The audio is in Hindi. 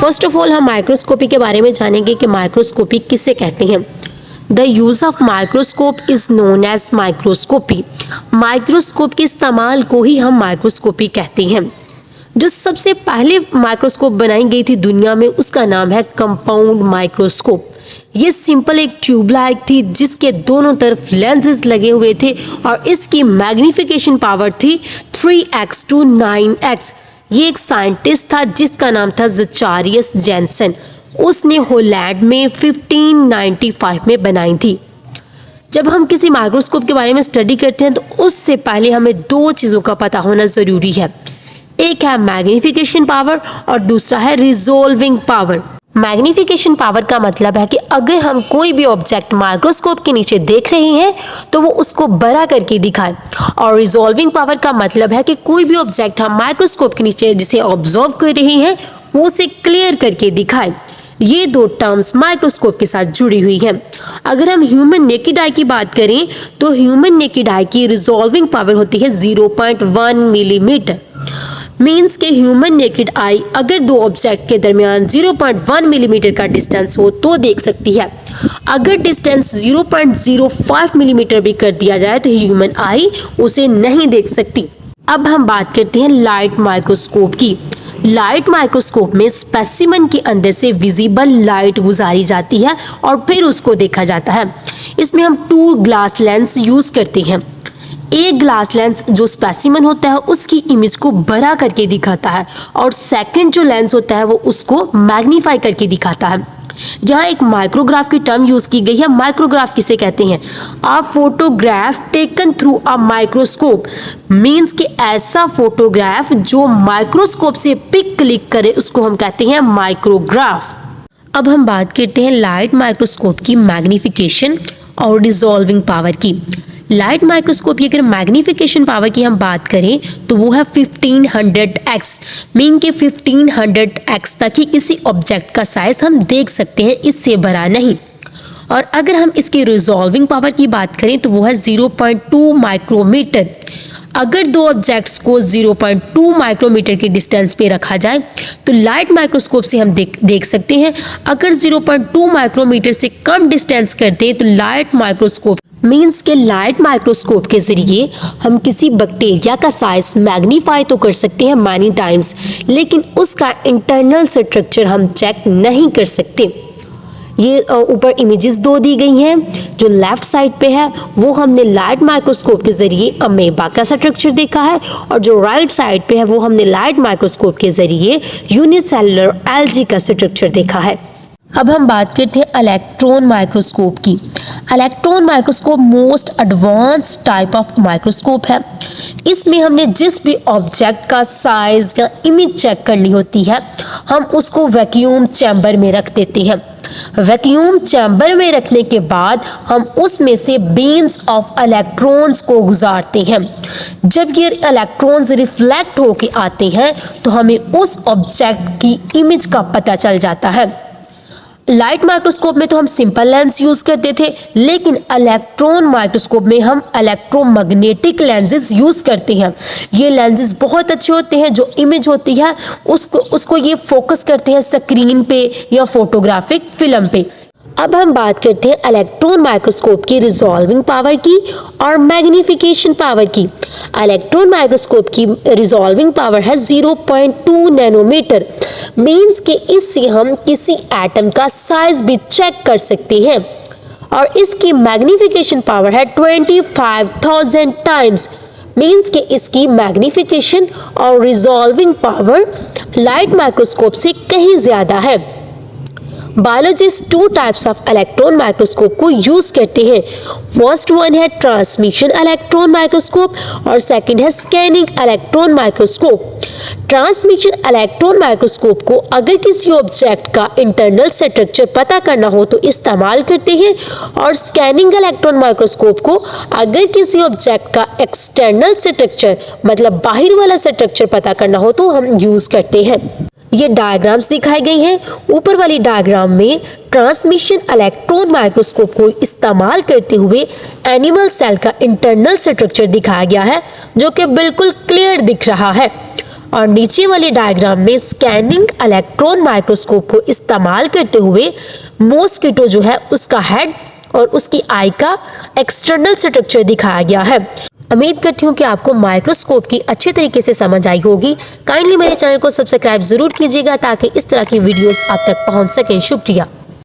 फर्स्ट ऑफ ऑल हम माइक्रोस्कोपी के बारे में जानेंगे कि माइक्रोस्कोपी किसे कहते हैं। The use of microscope is known as microscopy. Microscope के इस्तेमाल को ही हम माइक्रोस्कोपी कहते हैं। जो सबसे पहले माइक्रोस्कोप बनाई गई थी दुनिया में, उसका नाम है कंपाउंड माइक्रोस्कोप। ये सिंपल एक ट्यूबलाइट थी जिसके दोनों तरफ लेंसेज लगे हुए थे और इसकी मैग्नीफिकेशन पावर थी 3x to 9x। ये एक साइंटिस्ट था जिसका नाम था ज़चारियस जेनसन। उसने हॉलैंड में 1595 में बनाई थी। जब हम किसी माइक्रोस्कोप के बारे में स्टडी करते हैं तो उससे पहले हमें दो चीज़ों का पता होना ज़रूरी है। एक है मैग्नीफिकेशन पावर और दूसरा है रिजॉल्विंग पावर। मैग्नीफिकेशन पावर का मतलब है कि अगर हम कोई भी ऑब्जेक्ट माइक्रोस्कोप के नीचे देख रहे हैं तो वो उसको बड़ा करके दिखाए, और रिजॉल्विंग पावर का मतलब है कि कोई भी ऑब्जेक्ट हम माइक्रोस्कोप के नीचे जिसे ऑब्जर्व कर रहे हैं वो उसे क्लियर करके दिखाए। ये दो टर्म्स माइक्रोस्कोप के साथ जुड़ी हुई हैं। अगर हम ह्यूमन नेकेड आई की बात करें तो ह्यूमन नेकेड आई की रिजॉल्विंग पावर होती है 0.1 मिलीमीटर। मीन्स के ह्यूमन नेकेड आई अगर दो ऑब्जेक्ट के दरमियान 0.1 मिलीमीटर का डिस्टेंस हो तो देख सकती है। अगर डिस्टेंस 0.05 मिलीमीटर भी कर दिया जाए तो ह्यूमन आई उसे नहीं देख सकती। अब हम बात करते हैं लाइट माइक्रोस्कोप की। लाइट माइक्रोस्कोप में स्पेसिमन के अंदर से विजिबल लाइट गुजारी जाती है और फिर उसको देखा जाता है। इसमें हम 2 ग्लास लेंस यूज़ करते हैं। एक ग्लास लेंस जो स्पेसिमन होता है उसकी इमेज को बड़ा करके दिखाता है और सेकंड जो लेंस होता है वो उसको मैग्नीफाई करके दिखाता है। यहाँ एक माइक्रोग्राफ की टर्म यूज की गई है। माइक्रोग्राफ किसे कहते हैं? A photograph taken through a microscope. Means कि ऐसा फोटोग्राफ जो माइक्रोस्कोप से पिक क्लिक करे उसको हम कहते हैं माइक्रोग्राफ। अब हम बात करते हैं लाइट माइक्रोस्कोप की मैग्नीफिकेशन और डिसॉल्विंग पावर की। लाइट माइक्रोस्कोप की अगर मैग्नीफिकेशन पावर की हम बात करें तो वो है 1500x। मीन के 1500x तक ही किसी ऑब्जेक्ट का साइज हम देख सकते हैं, इससे बड़ा नहीं। और अगर हम इसकी रिजॉल्विंग पावर की बात करें तो वो है 0.2 माइक्रोमीटर। अगर दो ऑब्जेक्ट्स को 0.2 माइक्रोमीटर के डिस्टेंस पे रखा जाए तो लाइट माइक्रोस्कोप से हम देख सकते हैं। अगर 0.2 माइक्रोमीटर से कम डिस्टेंस कर दें तो लाइट माइक्रोस्कोप मीन्स के लाइट माइक्रोस्कोप के ज़रिए हम किसी बैक्टीरिया का साइज मैग्नीफाई तो कर सकते हैं मैनी टाइम्स, लेकिन उसका इंटरनल स्ट्रक्चर हम चेक नहीं कर सकते। ये ऊपर इमेजेस दो दी गई हैं। जो लेफ्ट साइड पे है वो हमने लाइट माइक्रोस्कोप के ज़रिए अमेबा का स्ट्रक्चर देखा है, और जो राइट साइड पे है वो हमने लाइट माइक्रोस्कोप के ज़रिए यूनिसेलुलर एल्गी का स्ट्रक्चर देखा है। अब हम बात करते हैं इलेक्ट्रॉन माइक्रोस्कोप की। Electron microscope most advance type of microscope है। इसमें हमने जिस भी ऑब्जेक्ट का साइज या इमेज चेक करनी होती है हम उसको वैक्यूम चैम्बर में रख देते हैं। वैक्यूम चैम्बर में रखने के बाद हम उसमें से बीम्स ऑफ इलेक्ट्रॉन्स को गुजारते हैं। जब ये इलेक्ट्रॉन्स रिफ्लेक्ट होके आते हैं तो हमें उस ऑब्जेक्ट की इमेज का पता चल जाता है। लाइट माइक्रोस्कोप में तो हम सिंपल लेंस यूज करते थे, लेकिन इलेक्ट्रॉन माइक्रोस्कोप में हम इलेक्ट्रोमैग्नेटिक लेंसेज यूज करते हैं। ये लेंसेज बहुत अच्छे होते हैं। जो इमेज होती है उसको ये फोकस करते हैं स्क्रीन पे या फोटोग्राफिक फिल्म पे। अब हम बात करते हैं इलेक्ट्रॉन माइक्रोस्कोप की रिजॉल्विंग पावर की और मैग्नीफिकेशन पावर की। इलेक्ट्रॉन माइक्रोस्कोप की रिजॉल्विंग पावर है 0.2 नैनोमीटर। मीन्स कि इससे हम किसी एटम का साइज भी चेक कर सकते हैं, और इसकी मैग्नीफिकेशन पावर है 25,000 टाइम्स। मीन्स कि इसकी मैग्नीफिकेशन और रिजॉल्विंग पावर लाइट माइक्रोस्कोप से कहीं ज़्यादा है। Biologist 2 types of electron microscope को यूज करते हैं। फर्स्ट वन है ट्रांसमिशन इलेक्ट्रॉन माइक्रोस्कोप और सेकंड है scanning electron microscope. Transmission electron microscope को अगर किसी ऑब्जेक्ट का इंटरनल स्ट्रक्चर पता करना हो तो इस्तेमाल करते हैं, और स्कैनिंग इलेक्ट्रॉन माइक्रोस्कोप को अगर किसी ऑब्जेक्ट का एक्सटर्नल स्ट्रक्चर मतलब बाहर वाला स्ट्रक्चर पता करना हो तो हम यूज करते हैं। ये डायग्राम्स दिखाई गई हैं। ऊपर वाली डायग्राम में ट्रांसमिशन इलेक्ट्रॉन माइक्रोस्कोप को इस्तेमाल करते हुए एनिमल सेल का इंटरनल स्ट्रक्चर दिखाया गया है जो कि बिल्कुल क्लियर दिख रहा है। और नीचे वाले डायग्राम में स्कैनिंग इलेक्ट्रॉन माइक्रोस्कोप को इस्तेमाल करते हुए मॉस्किटो जो है उसका हेड और उसकी आई का एक्सटर्नल स्ट्रक्चर दिखाया गया है। उम्मीद करती हूँ कि आपको माइक्रोस्कोप की अच्छे तरीके से समझ आई होगी। काइंडली मेरे चैनल को सब्सक्राइब जरूर कीजिएगा ताकि इस तरह की वीडियोस आप तक पहुँच सके। शुक्रिया।